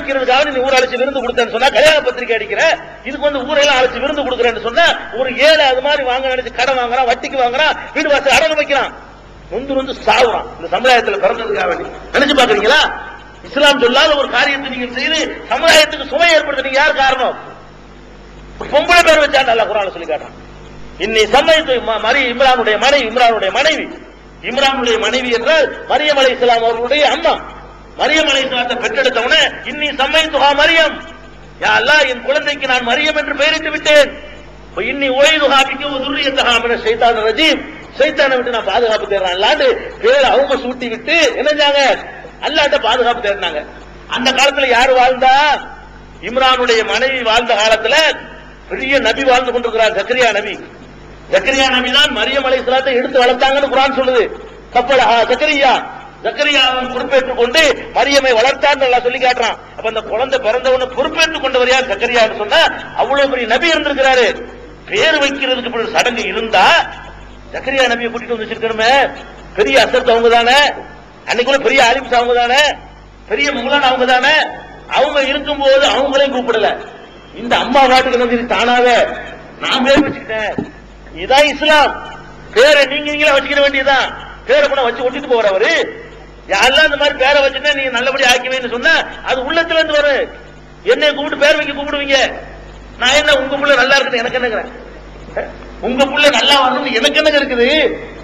வைக்கிறதுக்காக நீ ஊர் அழைச்சு விருந்து கொடுத்தேன்னு சொன்னா, கல்யாண பத்திரிகை அடிக்கிற, இதுக்கு வந்து ஊரெல்லாம் அழைச்சு விருந்து கொடுக்குறேன்னு சொன்னா, ஒரு ஏழை அது மாதிரி வாங்க நினைச்சு கடன் வாங்குறான், வட்டிக்கு வாங்குறான், வீடு வாசல் அடகு வைக்கிறான், நொந்து சாவுறான். இந்த சமுதாயத்தில் பிறந்ததுக்காக வேண்டி நினைச்சு பாக்குறீங்களா? இஸ்லாம் சொல்லாத ஒரு காரியத்தை நீங்க செய்து சமுதாயத்துக்கு சுமை ஏற்படுத்துறீங்க. யார் காரணம்? பொம்பளை பேர் வச்சா அல்ல குர்ஆன்ல சொல்லி காட்டுறான். இன்னி சமைத்து இம்ரானுடைய மனைவி இம்ரானுடைய மனைவி என்றால் மரியம் அலைஹிஸ்ஸலாம் அவர்களுடைய அம்மா. மரியம் அலைஹிஸ்ஸலாத்தை பெற்றெடுத்தவனே இன்னி சமைத்துஹா மரியம், யா அல்லாஹ் என் குழந்தைக்கு நான் மரியம் என்று பெயரிட்டு விட்டேன். இன்னி உய்துஹா பிக வ ذُرِّيَّتَهَا மின ஷைத்தானிர் ரஜீம், ஷைத்தானை விட்டு நான் பாதுகாப்பு தேடுறேன் அல்லாஹ்னு பேர் அவங்க சூட்டி விட்டு என்னஞ்சாங்க, அல்லாஹ்ட்ட பாதுகாப்பு தேடினாங்க. அந்த காலத்துல யாரு வாழ்ந்தா? இம்ரானுடைய மனைவி வாழ்ந்த காலத்துல பெரிய நபி வாழ்ந்து கொண்டிருக்கிறார், ஜக்கரியா நபி. ஜக்கரியா நபி தான் மரியம் அலைஹிஸ்ஸலாத்தை எடுத்து வளர்த்தாங்கன்னு குர்ஆன் சொல்லுது. கப்பலஹா ஜக்கரியாவை பொறுப்பேற்றுக் கொண்டு மரியமை வளர்த்தான்னு எல்லாம் சொல்லி காட்டுறான். அப்ப அந்த குழந்தை பிறந்தவன பொறுப்பேற்றுக் கொண்டவர் யார்? ஜக்கரியான்னு சொன்னா அவ்வளவு பெரிய நபி இருந்திருக்கிறாரு. பேர் வைக்கிறதுக்கு இப்படி சடங்கு இருந்தா ஜக்கரியா நபியை கூட்டிட்டு வந்து வச்சிருக்கணுமே. பெரிய அசர்த் அவங்க தானே, அன்னைக்குள்ள பெரிய ஆலிம்ஸ் அவங்க தானே, பெரிய முகலான் அவங்க தானே. அவங்க இருக்கும்போது அவங்களையும் கூப்பிடல. இந்த அம்மா நாட்டுக்கு வந்து தானாவே நான் பேர் வச்சுக்கிட்டேன். இதான் இஸ்லாம். பேரை நீங்களே வச்சுக்கிற வேண்டியதான். பேரை கூட வச்சு ஒட்டிட்டு போறவரு யாரெல்லாம் இந்த மாதிரி பேரை வச்சுட்டா நீங்க நல்லபடி ஆக்கிவேன்னு சொன்னா அது உள்ளத்துல இருந்து வரும். என்னை கூப்பிட்டு பேர் வைக்க கூப்பிடுவீங்க. நான் என்ன உங்க புள்ள நல்லா இருக்குது எனக்கு என்னங்கிறேன், உங்க புள்ள நல்லா வரணும் எனக்கு என்ன இருக்குது,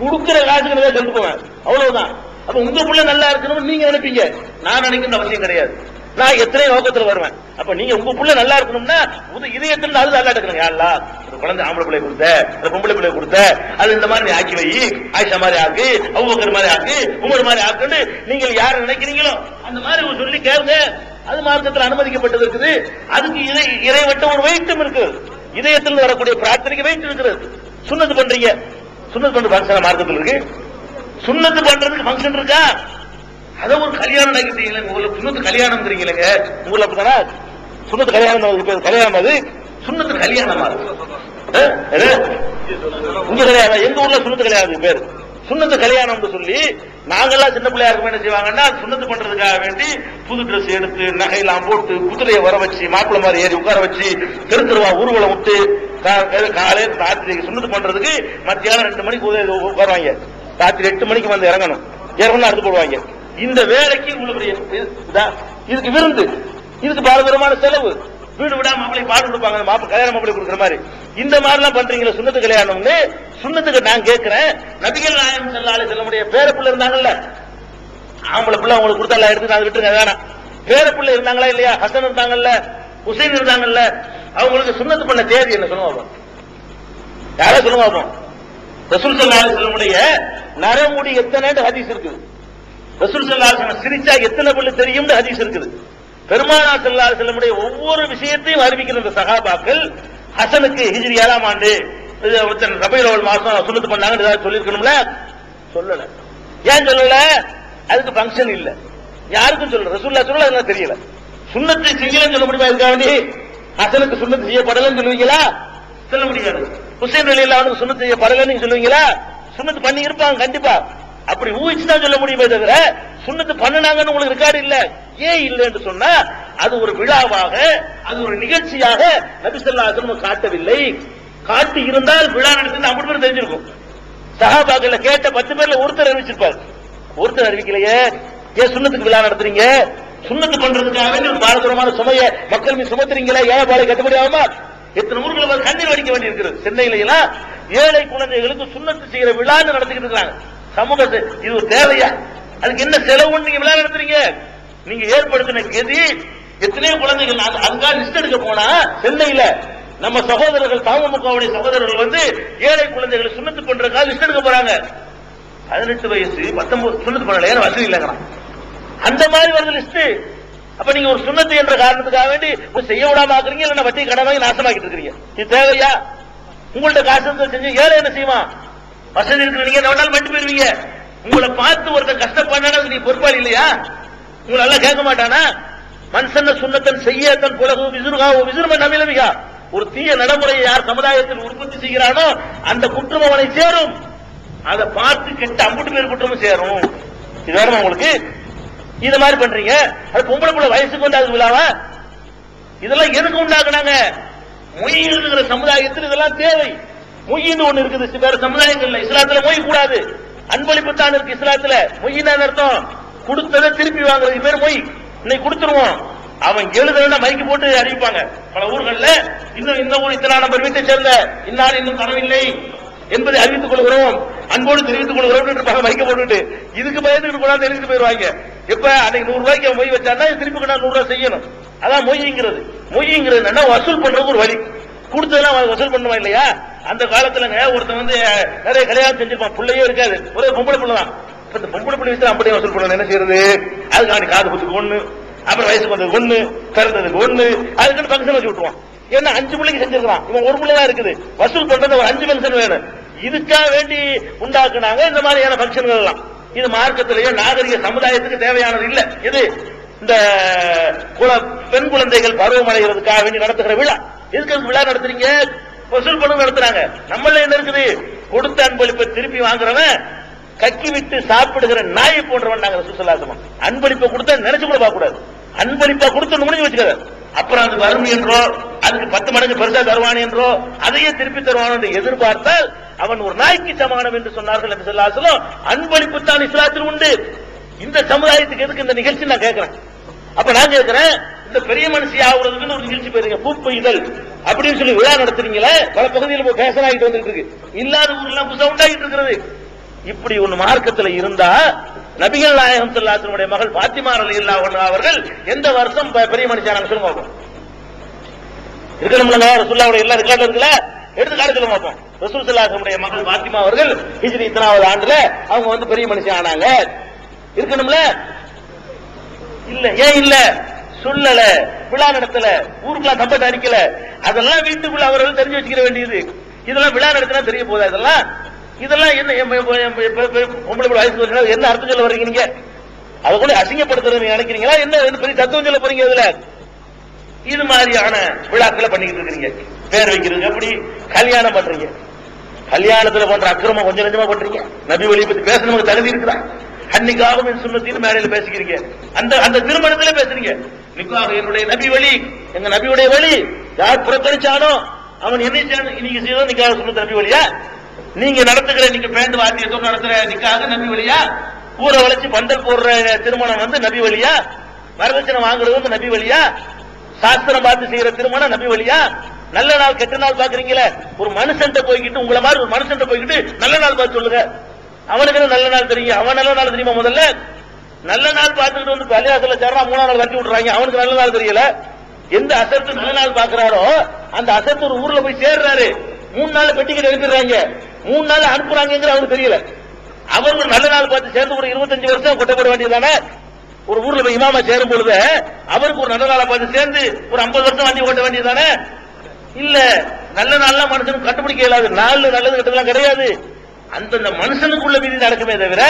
கொடுக்கிற காசுக்கு சொல்லிட்டு போவேன், அவ்வளவுதான். அப்ப உங்க புள்ள நல்லா இருக்கணும் நீங்க நினைப்பீங்க, நான் நினைக்கிற அவசியம் கிடையாது. நான் எத்தனை நோக்கத்துல வருவேன். அப்ப நீங்க உங்க புள்ள நல்லா இருக்கணும்னா இதயத்துல அது நல்லா இருக்கணும். யாருலா குழந்தை ஆம்பளை பிள்ளை கொடுத்த, பொம்பளை பிள்ளை கொடுத்த, அது இந்த மாதிரி ஆக்கி வை, ஆயிஷா மாதிரி ஆக்கு, அபூபக்கர் மாதிரி ஆக்கு, உமர் மாதிரி ஆக்குன்னு நீங்கள் யார நினைக்கிறீங்களோ அந்த மாதிரி சொல்லி கேளுங்க. அது மார்க்கத்தில் அனுமதிக்கப்பட்டது இருக்குது. அதுக்கு இறைவட்ட ஒரு வெயிட்டும் இருக்கு. இதயத்தில் வரக்கூடிய பிரார்த்தனைக்கு வெயிட் இருக்கிறது. சுன்னத்து பண்றீங்க, சுன்னத்து பண்ற ஃபங்க்ஷன் மார்க்கத்தில் இருக்கு. சுன்னத்து பண்றதுக்கு ஃபங்க்ஷன் இருக்கா? அத ஒரு கல்யாணம் நினைக்கிறீங்களே, உங்களுக்கு சுன்னத்து கல்யாணம் தெரியுங்களேங்க, ஊர்ல அப்படித்தானா? சுன்னத்து கல்யாணம், கல்யாணம் அது சுன்னத்து கல்யாணமா இங்க கிடையாது. எங்க ஊர்ல சுன்னத்து கல்யாணம் பேரு சுன்னத்து கல்யாணம் சொல்லி நாங்கெல்லாம் சின்ன பிள்ளையா இருக்கும் என்ன செய்வாங்கன்னா சுன்னத்து பண்றதுக்காக வேண்டி புது ட்ரெஸ் எடுத்து நகையெல்லாம் போட்டு குதிரையை வர வச்சு மாப்பிள்ள மாதிரி ஏறி உட்கார வச்சு தெருவா ஊர்வலம் விட்டு காலையில ராத்திரி சுன்னத்து பண்றதுக்கு மத்தியானம் 2 மணிக்கு உட்காருவாங்க. ராத்திரி 8 மணிக்கு வந்து இறங்கணும் அடுத்து போடுவாங்க. இந்த வேலைக்கு உங்களுக்கு இதுக்கு விருந்து, இதுக்கு பாரதூரமான செலவு, வீடு விடா மாப்பிள்ளை பாடு கொடுப்பாங்க, கல்யாண மாப்பிள்ளை கொடுக்குற மாதிரி இந்த மாதிரி எல்லாம் பண்றீங்களா சுன்னத்து கல்யாணம்னு? சுன்னத்துக்கு நான் கேட்கிறேன், நபிகள் நாயகம் ஸல்லல்லாஹு அலைஹி வஸல்லம் பேர பிள்ளை இருந்தாங்கல்ல, ஆம்பளை பிள்ளை அவங்களுக்கு கொடுத்தா எல்லாம் எடுத்து நான் விட்டுருங்க வேணாம். பேர பிள்ளை இருந்தாங்களா இல்லையா? ஹசன் இருந்தாங்கல்ல, ஹுசைன் இருந்தாங்கல்ல, அவங்களுக்கு சுன்னத்து பண்ண தேதி என்ன சொல்லுவாங்க? யாரா சொல்லுவாங்க? ரசூல் ஸல்லல்லாஹு அலைஹி வஸல்லம் நரமுடி எத்தனை ஹதீஸ் இருக்குது. ரசூல் ஸல்லல்லாஹு அலைஹி வஸல்லம் சிரிச்சா எத்தனை பிள்ளை தெரியும்னு ஹதீஸ் இருக்குது. பெருமானார் ஸல்லல்லாஹு அலைஹி வஸல்லம் ஒவ்வொரு விஷயத்தையும் அறிவிக்கிற சஹாபாக்கள் ஹசனுக்கு ஹிஜ்ரி 7ஆம் ஆண்டு ரபீஉல் அவ்வல் மாசம் சுன்னத்து பண்ணாங்கன்னு ஏதாவது சொல்லிருக்கணும்ல? சொல்லல. ஏன் சொல்லல? அதுக்கு ஃபங்க்ஷன் இல்ல, யாருக்கும் சொல்லல. ரசூலுல்லாஹ் சொல்லல, அதெல்லாம் தெரியல. சுன்னத்தை செய்யலன்னு சொல்ல முடியுமா? இதுக்காக வேண்டி ஹசனுக்கு சுன்னத்து செய்யப்படலன்னு சொல்லுவீங்களா? சொல்ல முடியாது. ஹுசைன் ரலியல்லாஹு அன்ஹு சுன்னத்து செய்யப்படலன்னு சொல்லுவீங்களா? சுன்னத்து பண்ணி இருப்பாங்க கண்டிப்பா. அப்படி ஊகிச்சுதான் சொல்ல முடியுமே தவிர சுன்னத்து பண்ணினாங்கன்னு உங்களுக்கு ரெக்கார்டு இல்ல. ஏன் இல்லை என்று சொன்னா அது ஒரு விழாவாக, அது ஒரு நிகழ்ச்சியாக நபி ஸல்லல்லாஹு அலைஹி வஸல்லம் காட்டவில்லை. காட்டி இருந்தால் விழா நடத்தி 50 பேர் தெரிஞ்சிருக்கும். சஹாபாக்கள் கேட்ட 10 பேர்ல ஒருத்தர் அறிவிச்சிருப்பார். ஒருத்தர் அறிவிக்கலையே. ஏன் சுன்னத்துக்கு விழா நடத்துறீங்க? சுன்னத்து பண்றதுக்காக வேண்டிய ஒரு பாரதூரமான சுமையை மக்கள் மீது சுமத்துறீங்களா? ஏழை பாலை கட்டுப்படி ஆகுமா? எத்தனை ஊர்கள் கண்ணீர் வடிக்க வேண்டி இருக்கிறது. சென்னையில எல்லாம் ஏழை குழந்தைகளுக்கு சுன்னத்து செய்யற விழா நடத்திக்கிட்டு இருக்காங்க. சமூகத்தை இது ஒரு தேவையா? அதுக்கு என்ன செலவுன்னு நீங்க விழா நடத்துறீங்க? நீங்க ஏற்படுத்தின கதி எத்தனையோ குழந்தைகள் அங்க லிஸ்ட் எடுக்க போனா சென்னையில நம்ம சகோதரர்கள் தமுகவுடைய சகோதரர்கள் வந்து ஏழை குழந்தைகளை சுன்னத்து பண்றதுக்காக லிஸ்ட் எடுக்க போறாங்க. 18 வயசு 19 சுன்னத்து பண்ணல, ஏன்னா வசதி இல்லைங்கிறான். அந்த மாதிரி வருது லிஸ்ட். அப்ப நீங்க ஒரு சுன்னத்து என்ற காரணத்துக்காக வேண்டி செய்ய விடாம ஆக்குறீங்க, இல்லைன்னா வட்டி கடனாகி நாசமாக்கிட்டு இருக்கீங்க. இது தேவையா? உங்கள்ட்ட காசு செஞ்சு ஏழை என்ன செய்வான்? வசதி இருக்கிற நீங்க வேணாலும் மட்டும் போயிருவீங்க. உங்களை பார்த்து ஒருத்தர் கஷ்டப்படாத நீ பொறுப்பாளி இல்லையா? உங்களை எல்லாம் கேட்க மாட்டானா? மன்சன்ன சுன்னத்தன் செய்யத்தன் புலகு விசுருகா விசுருமன் அமிலமிகா. ஒரு தீய நடைமுறையை யார் சமுதாயத்தில் உற்பத்தி செய்கிறானோ அந்த குற்றம் அவனை சேரும். அதை பார்த்து கெட்ட 50 பேர் குற்றமும் சேரும். இது வேணுமா உங்களுக்கு? இது மாதிரி பண்றீங்க. அது பொம்பளை புள்ள வயசுக்கு வந்து அது விழாவா? இதெல்லாம் எதுக்கு உண்டாக்குனாங்க? மொய்ங்கிற சமுதாயத்தில் இதெல்லாம் தேவை. மொய்ன்னு ஒண்ணு இருக்குது வேற சமுதாயங்கள்ல. இஸ்லாத்துல மொய் கூடாது, அன்பளிப்பு தான் இருக்கு இஸ்லாத்துல. மொய்னா அர்த்தம் கொடுத்ததை திருப்பி வாங்குறது பேர் மொய். இன்னைக்கு கொடுத்துருவோம், அவன் எழுதுனா மைக்கு போட்டு அறிவிப்பாங்க பல ஊர்கள்ல. இன்னும் இந்த ஊர் இத்தனை நம்பர் வீட்டை சேர்ந்த இன்னார் இன்னும் தரவில்லை என்பதை அறிவித்துக் கொள்கிறோம், அன்போடு தெரிவித்துக் கொள்கிறோம் மைக்க போட்டுட்டு இதுக்கு பயந்துட்டு கொண்டாந்து எழுதிட்டு போயிருவாங்க. எப்ப அன்னைக்கு 100 ரூபாய்க்கு மொய் வச்சாருன்னா திருப்பி கொண்டா 100 ரூபாய் செய்யணும். அதான் மொய்ங்கிறது. மொய்ங்கிறது என்னன்னா வசூல் பண்றதுக்கு ஒரு வழி. கொடுத்ததெல்லாம் வசூல் பண்ணுவா இல்லையா? அந்த காலத்துலங்க ஒருத்தன் வந்து நிறைய கல்யாணம் செஞ்சிருப்பான், பிள்ளையே இருக்காது, ஒரே பொம்பளை பிள்ளை தான். இந்த பொம்பளை பிள்ளை வச்சு அப்படியே வசூல் பண்ணணும். என்ன செய்யறது? அதுக்காண்டி காது குத்துக்கு ஒண்ணு, அப்புறம் வயசுக்கு வந்ததுக்கு ஒண்ணு, பிறந்ததுக்கு ஒண்ணு, அதுக்கு ஃபங்க்ஷன் வச்சு விட்டுருவான். ஏன்னா 5 பிள்ளைக்கு செஞ்சிருக்கான், இவன் ஒரு பிள்ளை தான் இருக்குது, வசூல் பண்றது ஒரு 5 ஃபங்க்ஷன் வேணும். இதுக்காக வேண்டி உண்டாக்குனாங்க இந்த மாதிரியான ஃபங்க்ஷன்கள் எல்லாம். இது மார்க்கத்திலேயே நாகரிக சமுதாயத்துக்கு தேவையானது இல்ல. இது இந்த பெண் குழந்தைகள் பருவமடைகிறதுக்காக வேண்டி நடத்துகிற விழா. எதுக்கு விழா நடத்துறீங்க? வசூல் பண்ண நடத்துறாங்க. நம்மள என்ன இருக்குது? கொடுத்த அன்பளிப்பை திருப்பி வாங்குறவன் கக்கி விட்டு சாப்பிடுகிற நாயை போன்றவன் நாங்க சுசலாசமா. அன்பளிப்பை கொடுத்தா நினைச்சு கூட பார்க்க கூடாது. அன்பளிப்பா கொடுத்து முடிஞ்சு வச்சுக்காத. அப்புறம் அது வரும் என்றோ அதுக்கு 10 மடங்கு பெருசா தருவான் என்றோ அதையே திருப்பி தருவான் என்று எதிர்பார்த்தால் அவன் ஒரு நாய்க்கு சமானம் என்று சொன்னார்கள் என்று சொல்லாசலும். அன்பளிப்பு தான் இஸ்லாத்தில் உண்டு. இந்த சமுதாயத்துக்கு எதுக்கு இந்த நிகழ்ச்சி நான் கேட்கிறேன். அப்ப நான் கேட்கிறேன், இந்த பெரிய மனுஷி ஆகுறதுக்குன்னு ஒரு நிகழ்ச்சி போயிருங்க, பூப்பெய்தல் அப்படின்னு சொல்லி விழா நடத்துறீங்களே, பல பகுதியில் ஃபேஷன் ஆகிட்டு வந்துட்டு இருக்கு, இல்லாத ஊர்லாம் புதுசா உண்டாகிட்டு இருக்கிறது. இப்படி ஒன்னு மார்க்கத்தில் இருந்தா நபிகள் நாயகம் ஸல்லல்லாஹு அலைஹி வஸல்லம் மகள் ஃபாத்திமா ரலியல்லாஹு அன்ஹா அவர்கள் எந்த வருஷம் பெரிய மனுஷியானாங்க சொல்லுங்க பார்ப்போம். இருக்கணும்ல, ரசூலுல்லாஹ்வுடைய எல்லா ரெக்கார்டும் இருக்குல்ல, எடுத்து காட்ட சொல்லுங்க பார்ப்போம். ரசூல் ஸல்லல்லாஹு அலைஹி வஸல்லம் மகள் ஃபாத்திமா அவர்கள் ஹிஜ்ரி 3வது ஆண்டுல அவங்க வந்து பெரிய மனுஷி ஆனாங்க. இருக்கணும்ல? இல்ல. ஏன் இல்ல? சொல்லல, விழா நடத்தல, ஊருக்குலாம் தம்பட்ட அடிக்கல. அதெல்லாம் வீட்டுக்குள்ள அவர்கள் தெரிஞ்சு வச்சுக்கிற வேண்டியது. இதெல்லாம் விழா நடத்தினா தெரிய போதா? இதெல்லாம் என்ன பொம்பளை வயசு என்ன அர்த்தம் சொல்ல வர்றீங்க நீங்க? அதை கூட அசிங்கப்படுத்துறது நினைக்கிறீங்களா? என்ன பெரிய தத்துவம் சொல்ல போறீங்க இதுல? இது மாதிரியான விழாக்களை பண்ணிக்கிட்டு இருக்கிறீங்க. பேர் வைக்கிறது அப்படி, கல்யாணம் பண்றீங்க, கல்யாணத்துல பண்ற அக்கிரமம் கொஞ்சம் கொஞ்சமா பண்றீங்க. நபி வழியை பத்தி பேச நமக்கு தகுதி இருக்குதா? அன்னைக்காகவும் சுண்ணத்தின் மேடையில பேசிக்கிறீங்க, அந்த திருமணத்துல பேசுறீங்க. நிக்காக என்னுடைய நபி வழி, எங்க நபியுடைய வழி, யார் புறக்கணிச்சானோ அவன் என்னை இன்னைக்கு செய்த நிக்காக சுண்ணத்து நபி வழியா? நீங்க நடத்துகிற நீங்க பேண்ட் வாத்தியத்தோடு நடத்துற நிக்காக நபி வழியா? ஊரை வளைச்சு பந்தல் போடுற திருமணம் வந்து நபி வழியா? வரதட்சணை வாங்குறது வந்து நபி வழியா? சாஸ்திரம் பார்த்து செய்யற திருமணம் நபி வழியா? நல்ல நாள் கெட்ட நாள் பாக்குறீங்களே, ஒரு மனுஷன் போய்கிட்டு, உங்களை மாதிரி ஒரு மனுஷன் போய்கிட்டு நல்ல நாள் பார்த்து சொல்லுங்க. அவனுக்கு நல்ல நாள் தெரியும், அவன் நல்ல நாள் தெரியுமா? முதல்ல நல்ல நாள் பார்த்துக்கிட்டு வந்து பள்ளியாசல சேர்றா, 3ஆம் நாள் கட்டி விட்டுறாங்க, அவனுக்கு நல்ல நாள் தெரியல. எந்த அசத்து நல்ல நாள் பாக்குறாரோ அந்த அசத்து ஒரு ஊர்ல போய் சேர்றாரு, 3 நாள் பெட்டிக்கிட்டு எழுப்பிடுறாங்க, 3 நாள் அனுப்புறாங்கிற அவனுக்கு தெரியல. அவர் ஒரு நல்ல நாள் பார்த்து சேர்ந்து ஒரு 25 வருஷம் கொட்டப்பட வேண்டியதானே? ஒரு ஊர்ல போய் இமாமா சேரும் பொழுது அவருக்கு ஒரு நல்ல நாளை பார்த்து சேர்ந்து ஒரு 50 வருஷம் வண்டி ஓட்ட வேண்டியதானே? இல்ல, நல்ல நாள்லாம் மனுஷனுக்கு கண்டுபிடிக்க இயலாது. நாலு நல்லது கெட்டதெல்லாம் கிடையாது. அந்தந்த மனுஷனுக்குள்ள விதி நடக்குமே தவிர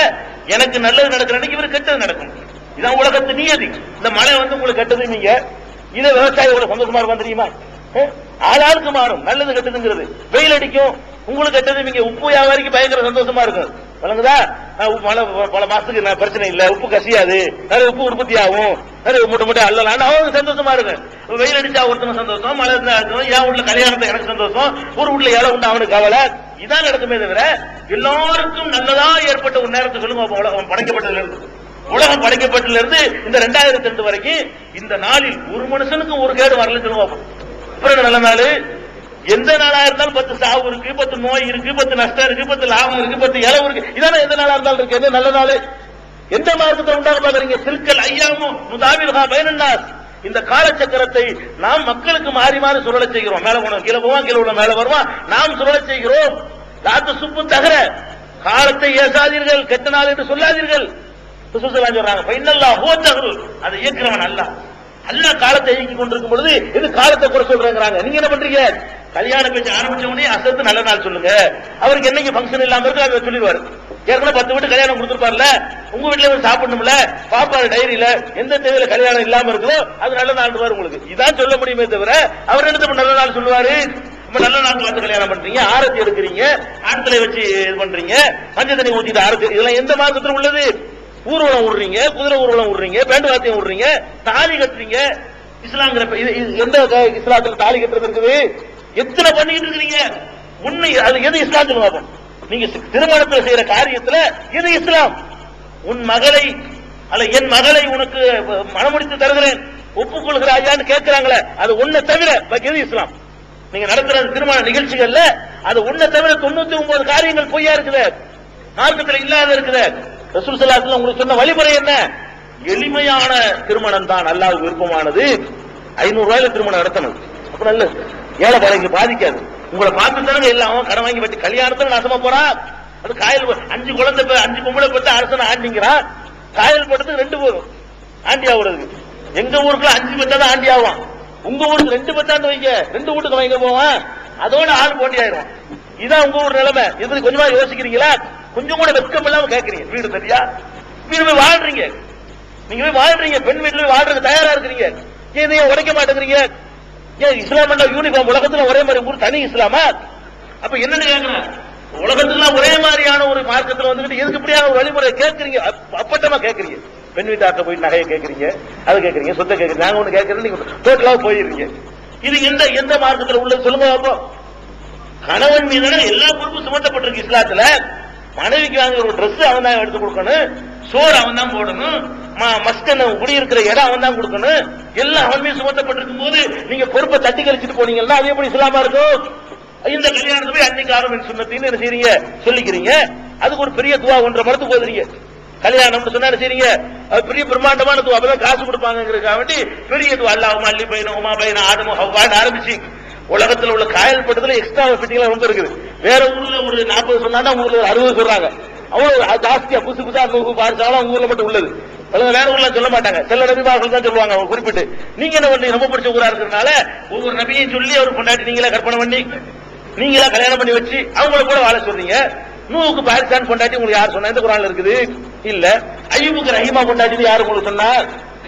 எனக்கு நல்லது நடக்கிற அன்னைக்கு இவருக்கு கெட்டது நடக்கும். இதான் உலகத்து நியதி. இந்த மழை வந்து உங்களுக்கு கெட்டது, நீங்க இதை விவசாயியோட சந்தோஷமா இருக்கும் தெரியுமா? ஆளாளுக்கு மாறும் நல்லது கெட்டதுங்கிறது. வெயில் அடிக்கும், உங்களுக்கு கெட்டது, நீங்க உப்பு வியாபாரிக்கு பயங்கர சந்தோஷமா இருக்கும். வழங்குதா? மழை பல மாசத்துக்கு பிரச்சனை இல்ல, உப்பு கசியாது, நிறைய உப்பு உற்பத்தி ஆகும், நிறைய மூட்டை மூட்டை அல்லலாம், அவங்க சந்தோஷமா இருக்கு. வெயில் அடிச்சா ஒருத்தனும் சந்தோஷம், மழை இருந்தா என் வீட்டுல கல்யாணத்தை எனக்கு சந்தோஷம், ஒரு வீட்டுல ஏழை உண்டு அவனுக்கு கவலை. இதான் நடக்குமே தவிர எல்லாருக்கும் நல்லதா ஏற்பட்ட ஒரு நேரத்தை சொல்லுங்க. உலகம் படைக்கப்பட்டதுல இருந்து, உலகம் படைக்கப்பட்டதுல இருந்து இந்த 2002 வரைக்கும் இந்த நாளில் ஒரு மனுஷனுக்கு ஒரு கேடு வரல சொல்லுவோம். அப்புறம் நல்ல நாள் எந்த நாளா இருந்தாலும் 10 சாவு இருக்கு, 10 நோய் இருக்கு, 10 நஷ்டம் இருக்கு, 10 லாபம் இருக்கு, 10 இழவு இருக்கு. இதான எந்த நாளா இருந்தாலும் இருக்கு. எந்த நல்ல நாள்? எந்த மார்க்கத்தை உண்டாக பாக்குறீங்க? சில்கல் ஐயாமும் நுதாவில்ஹா பைனன்னாஸ். இந்த காலச்சக்கரத்தை நாம் மக்களுக்கு மாறி மாறி சுழல செய்கிறோம். மேல போன கீழே போவான், கீழே உள்ள மேல வருவான், நாம் சுழல செய்கிறோம். லாத்து சுப்பு தகர, காலத்தை ஏசாதீர்கள், கெட்ட நாள் என்று சொல்லாதீர்கள் சொல்றாங்க. பைனல்லாஹ் ஹுவ தஹ்ரு, அதை இயக்குறவன் அல்லாஹ். அல்லாஹ் காலத்தை இயக்கி கொண்டிருக்கும் பொழுது இது காலத்தை குறை சொல்றாங்க. நீங்க என்ன பண்றீங்க? கல்யாண பேச்சு ஆரம்பிச்ச உடனே அசத்து நல்ல நாள் சொல்லுங்க. அவருக்கு என்னைக்கு ஃபங்க்ஷன் இல்லாம இருக்கு அதை சொல்லிடுவாரு. ஏற்கனவே 10 வீட்டு கல்யாணம் கொடுத்துருப்பார்ல, உங்க வீட்டுல சாப்பிடணும்ல, பாப்பாரு டைரியில எந்த தேவையில கல்யாணம் இல்லாம இருக்குதோ அது நல்ல நாள் உங்களுக்கு. இதான் சொல்ல முடியுமே தவிர அவர் என்ன நல்ல நாள் சொல்லுவாரு? நல்ல நாள் பார்த்து கல்யாணம் பண்றீங்க, ஆரத்தி எடுக்கிறீங்க, ஆட்களை வச்சு இது பண்றீங்க, மஞ்சள் தண்ணி ஊத்திட்டு ஆரத்தி, இதெல்லாம் எந்த மார்க்கத்தில் உள்ளது? ஊர்வலம் விடுறீங்க, குதிரை ஊர்வலம் விடுறீங்க, பேண்டு வாத்தியம் விடுறீங்க, தாலி கட்டுறீங்க. இஸ்லாங்கிற எந்த இஸ்லாத்துல தாலி கட்டுறது இருக்குது? எத்தனை பண்ணிட்டு இருக்கிறீங்க? உண்மை அது எது இஸ்லாத்துல பார்ப்போம். நீங்க திருமணத்தில் செய்யற காரியத்துல எது இஸ்லாம்? உன் மகளை அல்ல என் மகளை உனக்கு மனமுடித்து தருகிறேன் ஒப்புக்கொள்கிறாயான்னு கேட்கிறாங்களே, அது ஒன்ன தவிர எது இஸ்லாம்? நீங்க நடத்துற திருமண நிகழ்ச்சிகள்ல அது ஒன்ன தவிர 99 காரியங்கள் பொய்யா இருக்குது, மார்க்கத்தில் இல்லாத இருக்குது. ரசூல் ஸல்லல்லாஹு அலைஹி வஸல்லம் உங்களுக்கு சொன்ன வழிமுறை என்ன? எளிமையான திருமணம் தான் அல்லாஹ்வுக்கு விருப்பமானது. 500 ரூபாயில திருமணம் நடத்தணும். அப்ப நல்ல ஏழை பாறைக்கு பாதிக்காது. உங்களை பார்த்து தானே எல்லாம் கடன் வாங்கி வச்சு கல்யாணத்துல நாசமா போறான். அது காயல் 5 குழந்தை 5 பொம்பளை பத்து அரசனை ஆண்டிங்கிறான். காயல் போட்டதுக்கு 2 போதும் ஆண்டி ஆகுறதுக்கு. எங்க ஊருக்குள்ள 5 பத்தா தான் ஆண்டி ஆகும். உங்க ஊருக்கு 2 பத்தாந்து வைங்க, 2 வீட்டுக்கு வைங்க போவான். அதோட ஆள் போட்டி ஆயிரும். இதான் உங்க ஊர் நிலைமை. இது கொஞ்சமா யோசிக்கிறீங்களா? கொஞ்சம் கூட வெட்கம் இல்லாம கேட்கறீங்க. வீடு தெரியா? வீடு போய் வாழ்றீங்க, நீங்க போய் வாழ்றீங்க, பெண் வீட்டுல போய் வாழ்றதுக்கு தயாரா இருக்கிறீங்க. ஏன் உடைக்க மாட்டேங்கிறீங்க? ஏன் இஸ்லாம் யூனிஃபார்ம் உலகத்துல ஒரே மாதிரி ஊர் தனி இஸ்லாமா? அப்ப என்னன்னு கேட்கிறேன், உலகத்துல ஒரே மாதிரியான ஒரு மார்க்கத்துல வந்துட்டு எதுக்கு இப்படியான ஒரு வழிமுறை கேட்கறீங்க? அப்பட்டமா கேட்கறீங்க. பெண் வீட்டாக்க போய் நகையை கேட்கறீங்க, அதை கேட்கறீங்க, சொத்தை கேட்கறீங்க. நாங்க ஒண்ணு கேட்கறோம், நீங்க டோட்டலா போயிருக்கீங்க. இது எந்த மார்க்கத்தில் உள்ளது சொல்லுங்க பார்ப்போம். கணவன் மீது எல்லா பொறுப்பும் சுமத்தப்பட்டிருக்கு இஸ்லாத்துல. மனைவிக்கு வாங்குற ஒரு ட்ரெஸ் அவன் தான் எடுத்து கொடுக்கணும், சோறு அவன் தான் போடணும், மஸ்கன் குடியிருக்கிற இடம் அவன் தான் கொடுக்கணும், எல்லாம் அவன் மீது சுமத்தப்பட்டிருக்கும் போது நீங்க பொறுப்பை தட்டி கழிச்சிட்டு போனீங்கன்னா அது எப்படி இஸ்லாமா இருக்கும்? இந்த கல்யாணத்தை போய் அன்னைக்கு சுண்ணத்தின்னு என்ன செய்றீங்க சொல்லிக்கிறீங்க. அதுக்கு ஒரு பெரிய துவா 1.5 மரத்து போதுறீங்க. கல்யாணம் சொன்னா செய்றீங்க, அது பெரிய பிரம்மாண்டமான துவா, அப்பதான் காசு கொடுப்பாங்கிறதுக்காக வேண்டி பெரிய துவா அல்லாஹும்ம அல்லி பைன உமா பைன ஆதம ஹவ்வான்னு ஆரம்பிச்சு உலகத்தில் உள்ள காயல் பட்டத்துல எக்ஸ்ட்ரா ஃபிட்டிங்லாம் ரொம்ப இருக்குது. வேற ஊர்ல ஒரு 40 சொன்னா ஊர்ல ஒரு 60 சொல்றாங்க. அவ்வளவு ஜாஸ்தியா புதுசு புதுசா பாரிசாலும் ஊர்ல மட்டும் உள்ளது. வேற ஊர்ல சொல்ல மாட்டாங்க, சில நபிமார்கள் தான் சொல்லுவாங்க அவங்க குறிப்பிட்டு. நீங்க என்ன பண்ணி ரொம்ப பிடிச்ச ஊரா இருக்கிறதுனால ஒவ்வொரு நபியையும் சொல்லி அவர் கொண்டாடி நீங்களா கற்பனை பண்ணி நீங்களா கல்யாணம் பண்ணி வச்சு அவங்கள கூட வாழ சொல்றீங்க. நூவுக்கு பாரிசான் கொண்டாட்டி உங்களுக்கு யார் சொன்னா? இந்த குர்ஆன்ல இருக்குது இல்ல. ஐயூபுக்கு ரஹீமா கொண்டாட்டி யாரு உங்களுக்கு சொன்னா?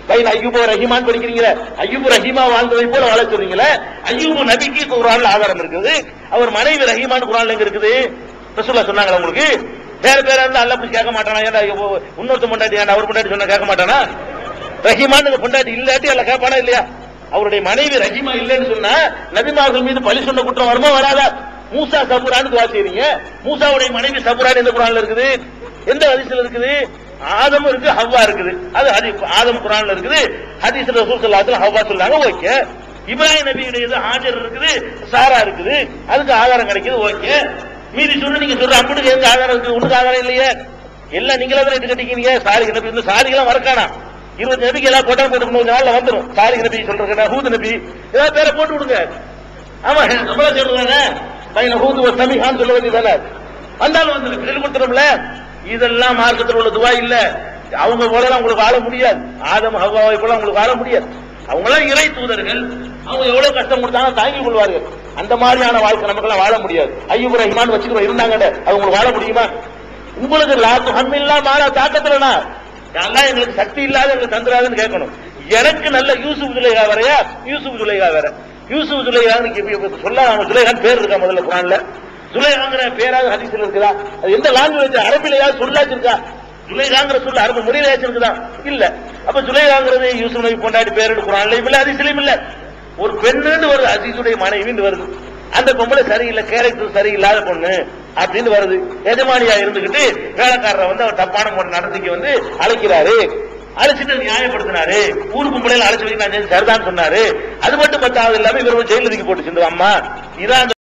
பையன் ஐயூபு ரஹீமான் படிக்கிறீங்களா? ஐயூபு ரஹீமா வாழ்ந்ததை போல வாழ சொல்றீங்களா? ஐயூபு நபிக்கு குர்ஆன்ல ஆதாரம் இருக்குது. அவர் மனைவி ரஹீமான் குர்ஆன்ல எங்க இருக்குது? ரசூலுல்லாஹ் சொன்னாங்களா உங்களுக்கு? வேற பேரா இருந்தா அல்லாஹ் போய் கேட்க மாட்டானா? ஏன்டா இன்னொருத்த பொண்டாட்டி ஏன்டா அவர் பொண்டாட்டி சொன்னா கேட்க மாட்டானா? ரஹீமான் பொண்டாட்டி இல்லாட்டி அல்ல கேட்பானா இல்லையா? அவருடைய மனைவி ரஹீமா இல்லைன்னு சொன்னா நபிமார்கள் மீது பழி சொன்ன குற்றம் வருமா வராதா? மூசா சபுரான்னு துவா செய்றீங்க. மூசாவுடைய மனைவி சபுரான் எந்த குர்ஆன்ல இருக்குது? எந்த ஹதீஸ்ல இருக்குது? ஆதம் இருக்கு, ஹவ்வா இருக்குது. அது ஆதம் குர்ஆன்ல இருக்குது, ஹதீஸ்ல ரசூல் ஸல்லல்லாஹு அலைஹி வஸல்லம் ஹவ்வா சொல்றாங்க. ஓகே. இப்ராஹிம் நபியுடையது ஹாஜர் இருக்குது, சாரா இருக்குது, அதுக்கு ஆதாரம் கிடைக்குது. ஓகே. மீதி சொல்லு நீங்க சொல்ற அம்புக்கு எங்க ஆதாரம் இருக்கு? உனக்கு ஆதாரம் இல்லையே. எல்லாம் நீங்களா தான் கட்டிக்கிறீங்க. சாலிஹ் நபி இந்த சாலிஹ்லாம் வரக்கானா 20 நபிக்கு எல்லாம் போட்டா போட்டு கொஞ்ச நாள்ல வந்துடும். சாலிஹ் நபி சொல்றேன், ஹூத் நபி ஏதாவது பேரை போட்டு விடுங்க. ஆமா நம்மளா சொல்றாங்க பையன் ஹூத் ஒரு சமிஹான்னு சொல்ல வேண்டியதானே? வந்தாலும் வந்து பதில் கொடுத்துறோம்ல. இதெல்லாம் மார்க்கத்தில் உள்ள துவா இல்ல. அவங்க போல உங்களுக்கு வாழ முடியாது. ஆதம் ஹவ்வாவை போல உங்களுக்கு வாழ முடியாது. அவங்க எல்லாம் இறை தூதர்கள். அவங்க எவ்வளவு கஷ்டம் கொடுத்தாங்க தாங்கிக் கொள்வார்கள். அந்த மாதிரியான வாழ்க்கை நமக்கெல்லாம் வாழ முடியாது. ஐயூப் ரஹீமான் வச்சுக்கிறோம் இருந்தாங்க, அவங்களுக்கு வாழ முடியுமா? உங்களுக்கு லாத்து ஹம்மில்லா மாலா தாக்கத்துலனா எல்லாம் எங்களுக்கு சக்தி இல்லாத எங்களுக்கு தந்துராதுன்னு கேட்கணும். எனக்கு நல்ல யூசுப் ஜுலைஹா வரையா? யூசுப் ஜுலைஹா வேற. யூசுப் ஜுலைஹான்னு சொல்ல அவங்க ஜுலைஹான் பேர் இருக்கா முதல்ல குர்ஆன்ல? ஜுலைஹாங்கிற பேராக ஹதீஸ்ல இருக்குதா? அது எந்த லாங்குவேஜ்? அரபிலையாவது சொல்லாச்சு இருக்கா? ஜுலைஹாங்கிற சொல்ல அரபு மொழியிலாச்சு இருக்குதா? இல்ல. அப்ப ஜுலைஹாங்கிறது யூசுப் நபி பொண்டாட்டி பேரு குர்ஆன்ல இல்ல, ஹதீஸ்லயும் இல்ல. ஒரு பெண்ணுன்னு வருது, அசீசுடைய மனைவின்னு வருது. அந்த பொம்பளை சரியில்லை, கேரக்டர் சரியில்லாத பொண்ணு அப்படின்னு வருது. எஜமானியா இருந்துகிட்டு வேலைக்காரரை வந்து அவர் தப்பான பொண்ணு நடத்திக்கு அழைக்கிறாரு, அழைச்சிட்டு நியாயப்படுத்தினாரு. ஊருக்கு பிள்ளைகளை அழைச்சு வைக்க சரிதான் சொன்னாரு. அது மட்டும் பத்தாவது இல்லாம இவர் ஜெயிலுக்கு போட்டு சென்று அம்மா இதான்